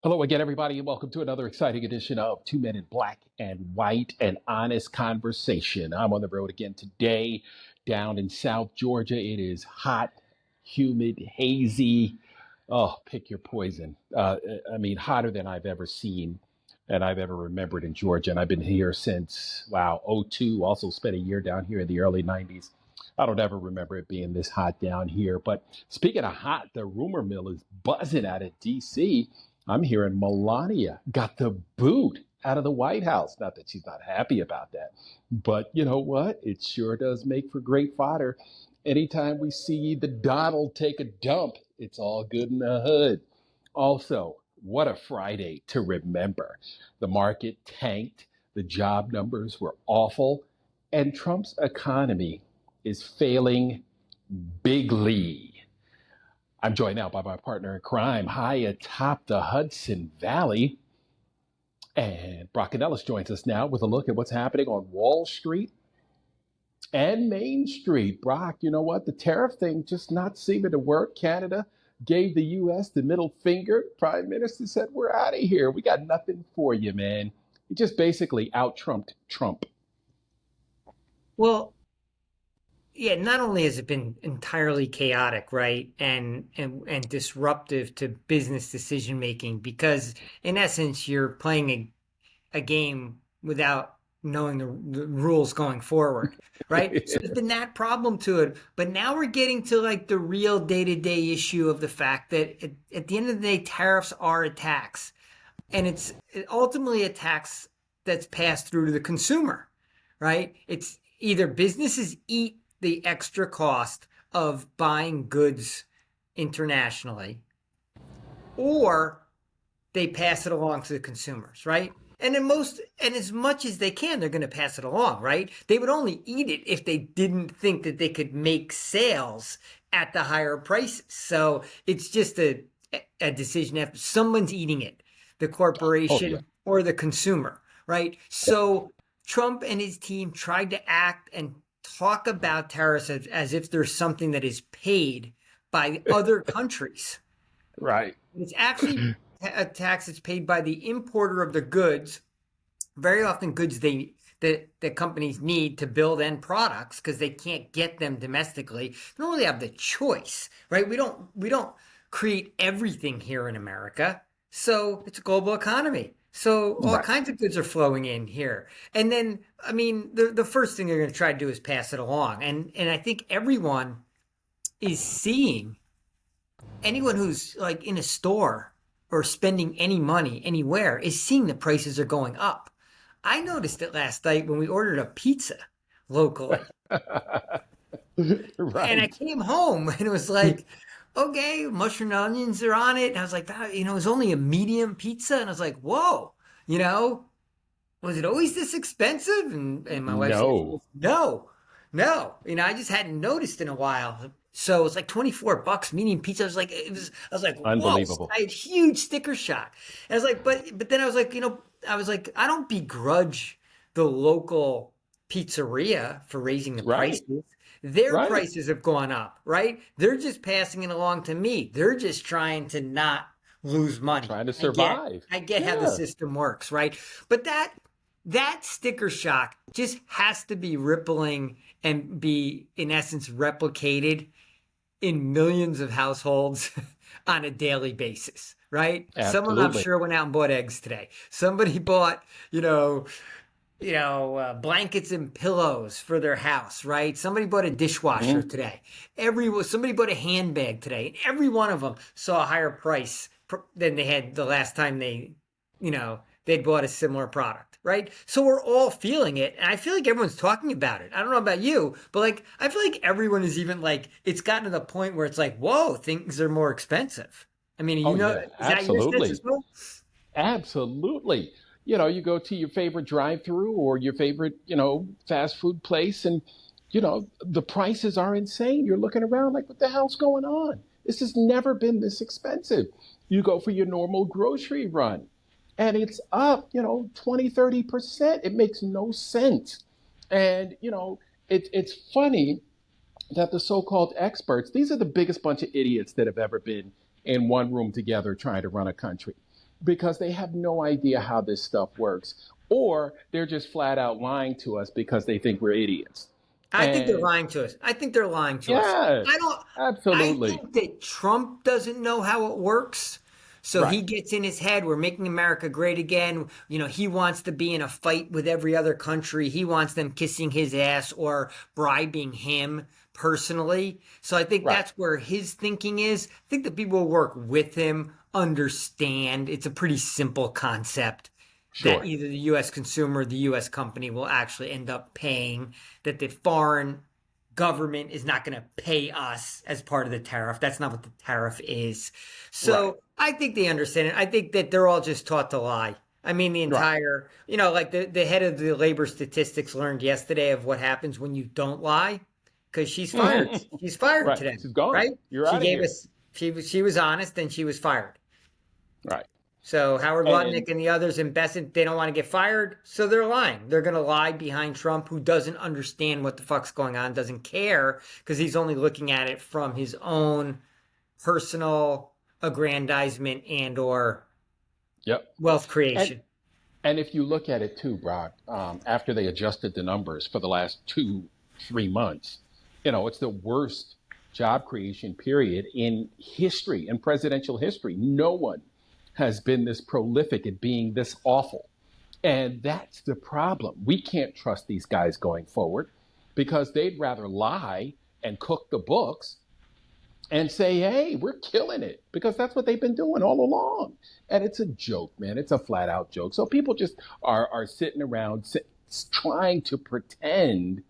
Hello again, everybody, and welcome to another exciting edition of Two Men in Black and White, an honest conversation. I'm on the road again today down in South Georgia. It is hot, humid, hazy. Oh, pick your poison. I mean, hotter than I've ever seen and I've ever remembered in Georgia. And I've been here since, wow, '02. Also spent a year down here in the early 90s. I don't ever remember it being this hot down here. But speaking of hot, the rumor mill is buzzing out of D.C. I'm hearing Melania got the boot out of the White House. Not that she's not happy about that, but you know what? It sure does make for great fodder. Anytime we see the Donald take a dump, it's all good in the hood. Also, what a Friday to remember. The market tanked, the job numbers were awful, and Trump's economy is failing bigly. I'm joined now by my partner in crime, high atop the Hudson Valley. And Brock Ellis joins us now with a look at what's happening on Wall Street and Main Street. Brock, you know what? The tariff thing just not seeming to work. Canada gave the U.S. the middle finger. Prime Minister said, we're out of here. We got nothing for you, man. He just basically out-Trumped Trump. Well, yeah, not only has it been entirely chaotic, right, and disruptive to business decision making, because in essence you're playing a game without knowing the rules going forward, right? So there's been that problem to it, but now we're getting to like the real day-to-day issue of the fact that at the end of the day, tariffs are a tax, and it's ultimately a tax that's passed through to the consumer, right? It's either businesses eat the extra cost of buying goods internationally, or they pass it along to the consumers, right? And as much as they can, they're going to pass it along, right? They would only eat it if they didn't think that they could make sales at the higher prices. So it's just a decision if someone's eating it, the Oh, yeah. corporation or the consumer, right? So Trump and his team tried to act and talk about tariffs as if there's something that is paid by other countries. Right. It's actually a tax that's paid by the importer of the goods, very often goods that companies need to build end products because they can't get them domestically. They don't really have the choice, right? We don't create everything here in America. So it's a global economy. So all Right. kinds of goods are flowing in here. And then, I mean, the first thing they're going to try to do is pass it along. And I think everyone is seeing, anyone who's like in a store or spending any money anywhere is seeing the prices are going up. I noticed it last night when we ordered a pizza locally. And I Right. came home and it was like, okay, mushroom and onions are on it. And I was like, it was only a medium pizza. And I was like, whoa, you know, was it always this expensive? And my wife's answer was, No. no, no. I just hadn't noticed in a while. So it's like 24 bucks medium pizza. I was like, whoa, Unbelievable. I had huge sticker shock. And I was like, but then I was like, I don't begrudge the local pizzeria for raising the Right. prices. Their Right. prices have gone up, right? They're just passing it along to me. They're just trying to not lose money. Trying to I get survive. I get how the Yeah. system works, right? But that sticker shock just has to be rippling and be in essence replicated in millions of households on a daily basis, right? Someone I'm Absolutely. sure went out and bought eggs today. Somebody bought, blankets and pillows for their house, right? Somebody bought a dishwasher Mhm. today. Somebody bought a handbag today, and every one of them saw a higher price than they had the last time they'd bought a similar product, right? So we're all feeling it, and I feel like everyone's talking about it. I don't know about you, but like I feel like everyone is even like it's gotten to the point where it's like, whoa, things are more expensive. I mean, Oh, yeah. is that your sense as Absolutely. well? Absolutely. You go to your favorite drive-through or your favorite, fast food place, and, the prices are insane. You're looking around like, what the hell's going on? This has never been this expensive. You go for your normal grocery run, and it's up, 20, 30%. It makes no sense. And, it's funny that the so-called experts, these are the biggest bunch of idiots that have ever been in one room together trying to run a country. because they have no idea how this stuff works, or they're just flat out lying to us because they think we're idiots. I think they're And lying to us. I think they're lying to us. I yes, don't, I absolutely. think that Trump doesn't know how it works. So Right. he gets in his head, we're making America great again. You know, he wants to be in a fight with every other country. He wants them kissing his ass or bribing him personally. So I think Right. that's where his thinking is. I think the people who work with him understand it's a pretty simple concept that Sure. either the US consumer or the US company will actually end up paying, that the foreign government is not going to pay us as part of the tariff. That's not what the tariff is. Right. So I think they understand it. I think that they're all just taught to lie. I mean, the Right. entire, you know, like the head of the labor statistics learned yesterday of what happens when you don't lie because she's fired. She's fired Right. today, She's gone. right? You're She out of gave here. us, she was honest and she was fired. Right. So Howard And Lutnick and the others in Besant, they don't want to get fired, so they're lying. They're going to lie behind Trump, who doesn't understand what the fuck's going on, doesn't care, because he's only looking at it from his own personal aggrandizement and or yep. wealth And creation. and if you look at it too, Brock, after they adjusted the numbers for the last 2, 3 months, it's the worst job creation period in history, in presidential history. No one has been this prolific at being this awful. And that's the problem. We can't trust these guys going forward because they'd rather lie and cook the books and say, hey, we're killing it, because that's what they've been doing all along. And it's a joke, man. It's a flat out joke. So people just are sitting around trying to pretend,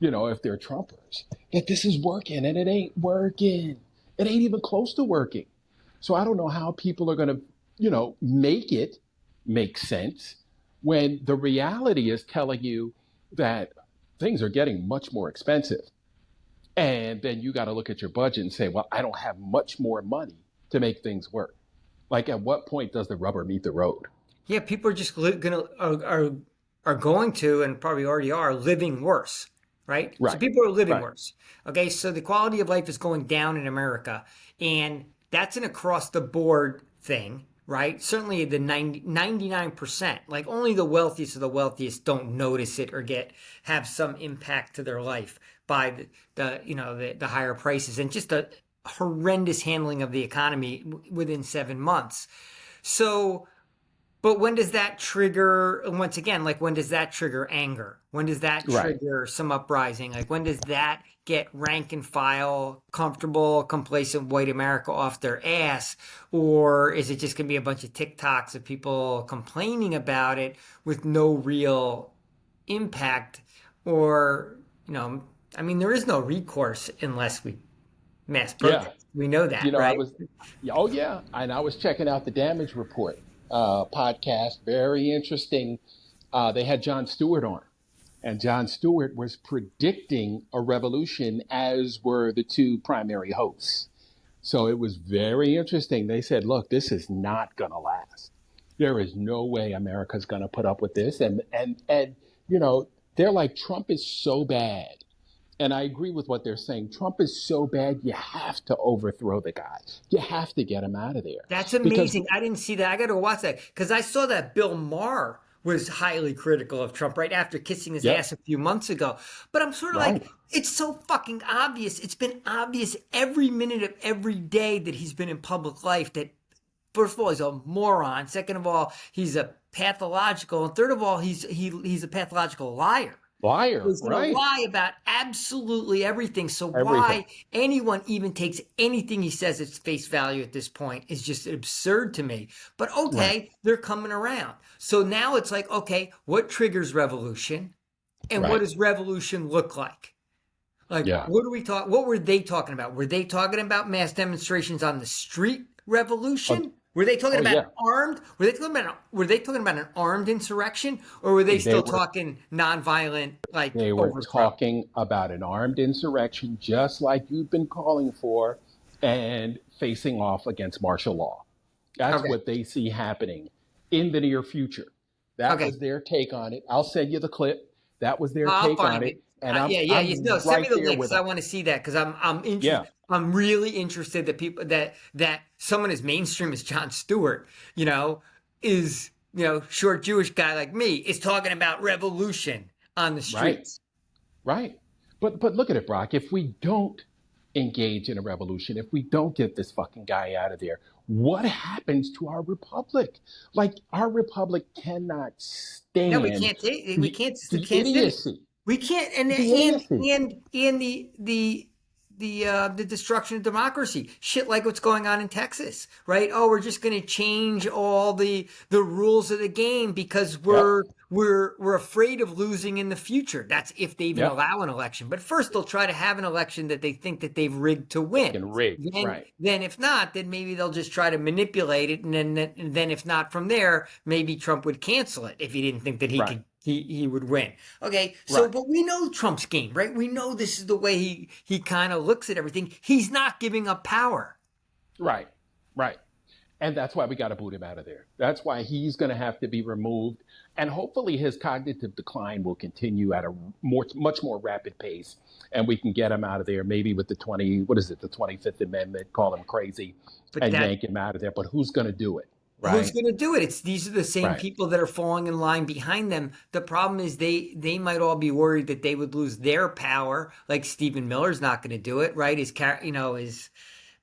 if they're Trumpers, that this is working, and it ain't working. It ain't even close to working. So I don't know how people are going to, make it make sense when the reality is telling you that things are getting much more expensive. And then you got to look at your budget and say, well, I don't have much more money to make things work. Like, at what point does the rubber meet the road? Yeah, people are just gonna are going to and probably already are living worse, right? So Right. people are living Right. worse. Okay, so the quality of life is going down in America, and that's an across the board thing, right? Certainly the 99%, like only the wealthiest of the wealthiest don't notice it or have some impact to their life by the higher prices and just the horrendous handling of the economy within 7 months. So, but when does that trigger, once again, like when does that trigger anger? When does that Right. trigger some uprising? Like when does that get rank and file, comfortable, complacent white America off their ass? Or is it just going to be a bunch of TikToks of people complaining about it with no real impact? Or, I mean, there is no recourse unless we mass Yeah. protest. We know that, I right? was, oh, yeah. And I was checking out the Damage Report podcast. Very interesting. They had Jon Stewart on, and Jon Stewart was predicting a revolution, as were the two primary hosts. So it was very interesting. They said, look, this is not going to last. There is no way America's going to put up with this. And they're like, Trump is so bad. And I agree with what they're saying. Trump is so bad, you have to overthrow the guy. You have to get him out of there. That's Because, amazing. I didn't see that. I got to watch that because I saw that Bill Maher was highly critical of Trump right after kissing his yep, ass a few months ago. But I'm sort of right, like, it's so fucking obvious. It's been obvious every minute of every day that he's been in public life that, first of all, he's a moron. Second of all, he's a pathological. And third of all, he's a pathological liar. liar, He's going to right, lie about absolutely everything. So everything. why anyone even takes anything he says at face value at this point is just absurd to me. But Right, okay, they're coming around. So now it's like, okay, what triggers revolution, and what right, does revolution look like? Like, yeah. what were they talking about? Were they talking about mass demonstrations on the street Oh, revolution? Were they talking oh about yeah. were they talking about an armed insurrection, or were they They still were talking nonviolent, like they were overthrow? talking about an armed insurrection, just like you've been calling for, and facing off against martial law. That's Okay. what they see happening in the near future. That Okay. was their take on it. I'll send you the clip. That was their I'll take on find it, it. and I'm Yeah, yeah. No, I'm send me right the there link with because I them. want to see that because I'm interested. Yeah, I'm really interested that people that someone as mainstream as Jon Stewart, is, short Jewish guy like me is talking about revolution on the Right. streets. Right. But look at it, Brock. If we don't engage in a revolution, if we don't get this fucking guy out of there, what happens to our republic? Like our republic cannot No, we stand can't take we the can't we the can't sit it. idiocy. We can't The idiocy. and the destruction of democracy. Shit like what's going on in Texas, right? Oh, we're just going to change all the rules of the game because Yep. we're afraid of losing in the future. That's if they even Yep. allow an election. But first they'll try to have an election that they think that they've rigged to win. Fucking rigged. Then Right. then if not, then maybe they'll just try to manipulate it, and then if not from there, maybe Trump would cancel it if he didn't think that he Right. could he would win. Okay, so Right. but we know Trump's game, right? We know this is the way he kind of looks at everything. He's not giving up power. Right. Right. And that's why we got to boot him out of there. That's why he's going to have to be removed. And hopefully his cognitive decline will continue at a much more rapid pace. And we can get him out of there, maybe with the 25th Amendment, call him crazy But and that yank him out of there. But who's going to do it? who's Right? going to do it? These are the same Right. people that are falling in line behind them. The problem is they might all be worried that they would lose their power. Like Stephen Miller's not going to do it, right? Is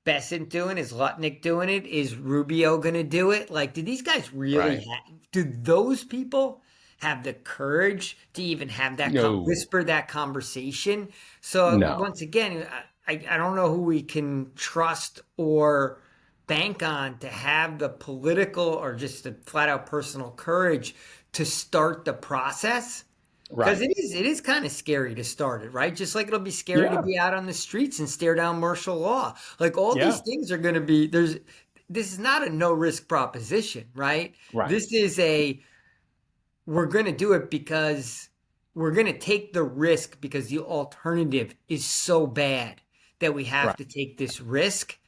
Bessent doing? Is Lutnick doing it? Is Rubio going to do it? Like, do these guys really Right. do those people have the courage to even have that No. whisper that conversation? So No. once again, I don't know who we can trust or bank on to have the political or just the flat out personal courage to start the process. Because Right. it is kind of scary to start it, right? Just like it'll be scary to Yeah. be out on the streets and stare down martial law. Like all these Yeah. things are going to be this is not a no risk proposition, right? Right. This is we're going to do it because we're going to take the risk because the alternative is so bad that we have Right. to take this risk.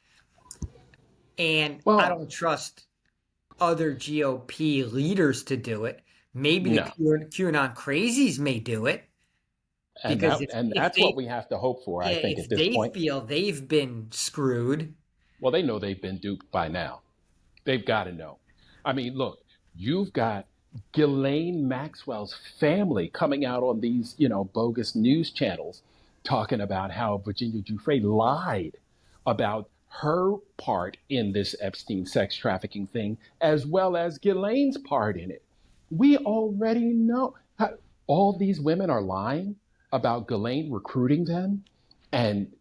And I Well, don't trust other GOP leaders to do it. Maybe the no. QAnon crazies may do it because And if that's what we have to hope for, I yeah, think, if at this they point. feel they've been screwed, Well, they know they've been duped by now. They've got to know. I mean, look, you've got Ghislaine Maxwell's family coming out on these, bogus news channels talking about how Virginia Giuffre lied about her part in this Epstein sex trafficking thing, as well as Ghislaine's part in it. We already know all these women are lying about Ghislaine recruiting them and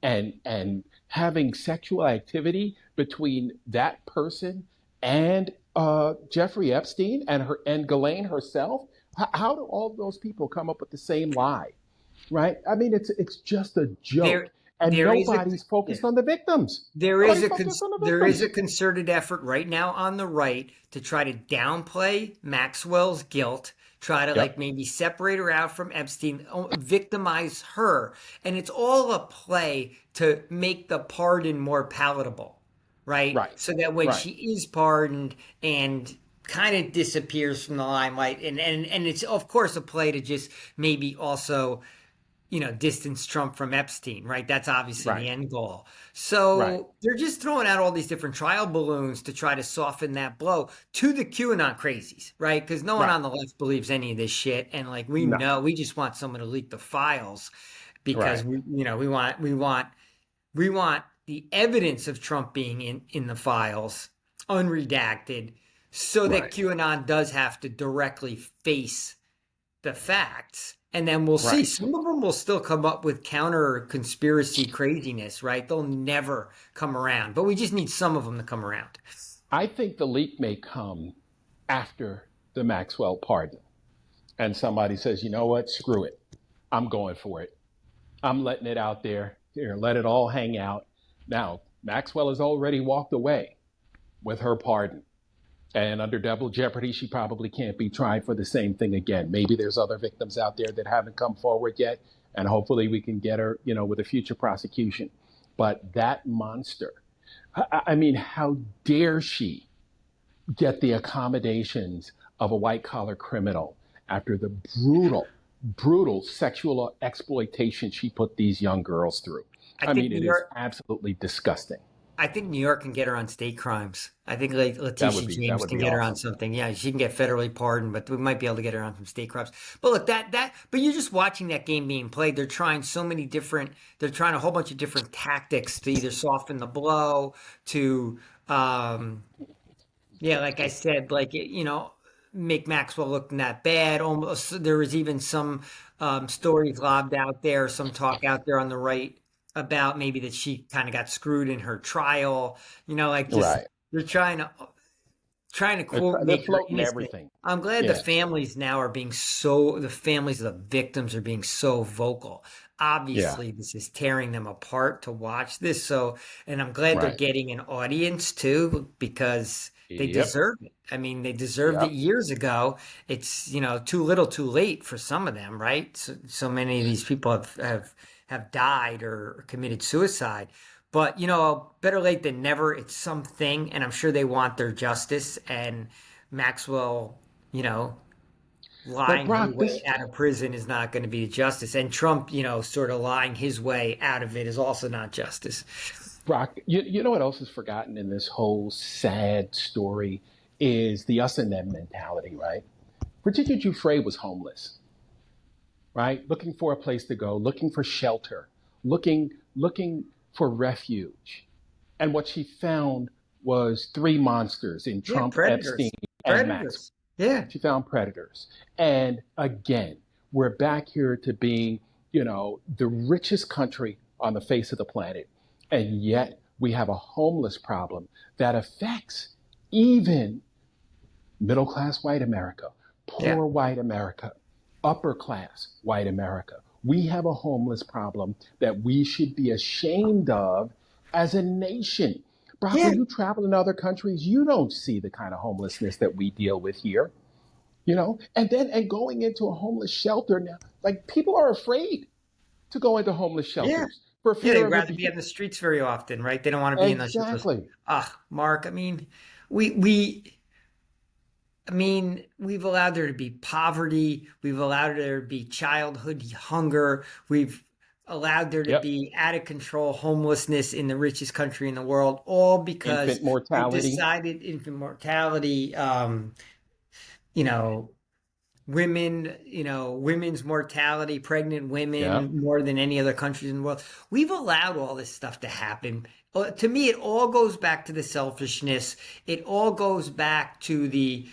having sexual activity between that person and Jeffrey Epstein and Ghislaine herself. How do all those people come up with the same lie? Right? I mean, it's just a joke, there and there is a nobody's focused on the victims. there is Nobody's a focused on the there is a victims. concerted effort right now on the right to try to downplay Maxwell's guilt, try to like Yep. maybe separate her out from Epstein, victimize her, and it's all a play to make the pardon more palatable, right? Right. So that when Right. she is pardoned and kind of disappears from the limelight, and it's of course a play to just maybe also distance Trump from Epstein, right? That's obviously Right. the end goal. Right. So they're just throwing out all these different trial balloons to try to soften that blow to the QAnon crazies, right? Because no one Right. on the left believes any of this shit, and like we No. know, we just want someone to leak the files because Right. we want the evidence of Trump being in the files unredacted, so that Right. QAnon does have to directly face the facts. And then we'll see. Right. Some of them will still come up with counter conspiracy craziness, right? They'll never come around, but we just need some of them to come around. I think the leak may come after the Maxwell pardon, and somebody says, "You know what? Screw it. I'm going for it. I'm letting it out there. Here, let it all hang out." Now, Maxwell has already walked away with her pardon. And under double jeopardy, she probably can't be tried for the same thing again. Maybe there's other victims out there that haven't come forward yet, and hopefully we can get her, with a future prosecution. But that monster, I mean, how dare she get the accommodations of a white collar criminal after the brutal, brutal sexual exploitation she put these young girls through? I I think mean, it is absolutely disgusting. I think New York can get her on state crimes. I think like Letitia That James would can be get her on awesome. something. Yeah, she can get federally pardoned, but we might be able to get her on some state crimes. But look, but you're just watching that game being played. They're trying so many different, they're trying a whole bunch of different tactics to either soften the blow, to, um, yeah, like I said, make Maxwell look that bad. Almost, there was even some stories lobbed out there, some talk out there on the right about maybe that she kind of got screwed in her trial. Like just Right. they're trying to quote They're make her floating innocent. everything. I'm glad Yeah. the families of the victims are being so vocal. Yeah. Obviously, this is tearing them apart to watch this. So, and I'm glad they're Right. getting an audience too, because they Yep. deserve it. I mean, they deserved it Yep. years ago. It's, too little, too late for some of them, right? So many of these people have died or committed suicide. But better late than never. It's something, and I'm sure they want their justice. And Maxwell, you know, But lying her Brock, way this out of prison is not going to be justice. And Trump, sort of lying his way out of it is also not justice. Brock, you know what else is forgotten in this whole sad story is the us and them mentality, right? Virginia Giuffre was homeless, right? Looking for a place to go, looking for shelter, looking for refuge. And what she found was three monsters in Yeah, Trump, Epstein, predators, and Max. predators. Yeah, She found predators. And again, we're back here to being, the richest country on the face of the planet. And yet we have a homeless problem that affects even middle class white America, yeah, poor white America, upper class white America. We have a homeless problem that we should be ashamed of as a nation. Brock, yeah. when you travel in other countries, you don't see the kind of homelessness that we deal with here. And going into a homeless shelter now, like people are afraid to go into homeless Yeah. shelters for Yeah, fear they'd of rather be abuse. on the streets very often, right? They don't want to be in those shelters. Exactly. Mark, we've allowed there to be poverty. We've allowed there to be childhood hunger. We've allowed there to Yep. be out of control homelessness in the richest country in the world, all because Infant we've mortality. decided infant mortality, you know, women's mortality, pregnant Yep. women more than any other countries in the world. We've allowed all this stuff to happen. To me, it all goes back to the selfishness. It all goes back to the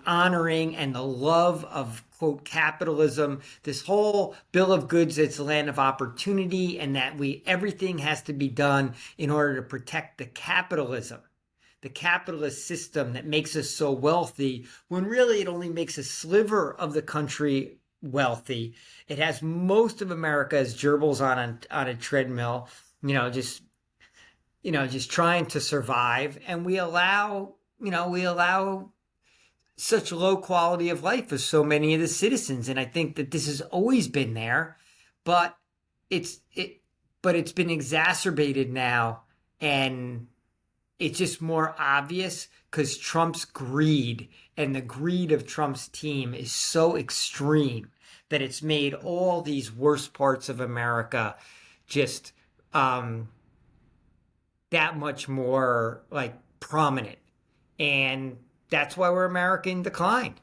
honoring and the love of quote capitalism. This whole bill of goods, it's a land of opportunity, and that everything has to be done in order to protect the capitalist system that makes us so wealthy, when really it only makes a sliver of the country wealthy. It has most of America as gerbils on a treadmill, just just trying to survive, and we allow such low quality of life for so many of the citizens. And I think that this has always been there, but it's it but it's been exacerbated now, and it's just more obvious because Trump's greed and the greed of Trump's team is so extreme that it's made all these worst parts of America just um, that much more like prominent. And that's why we're America in decline.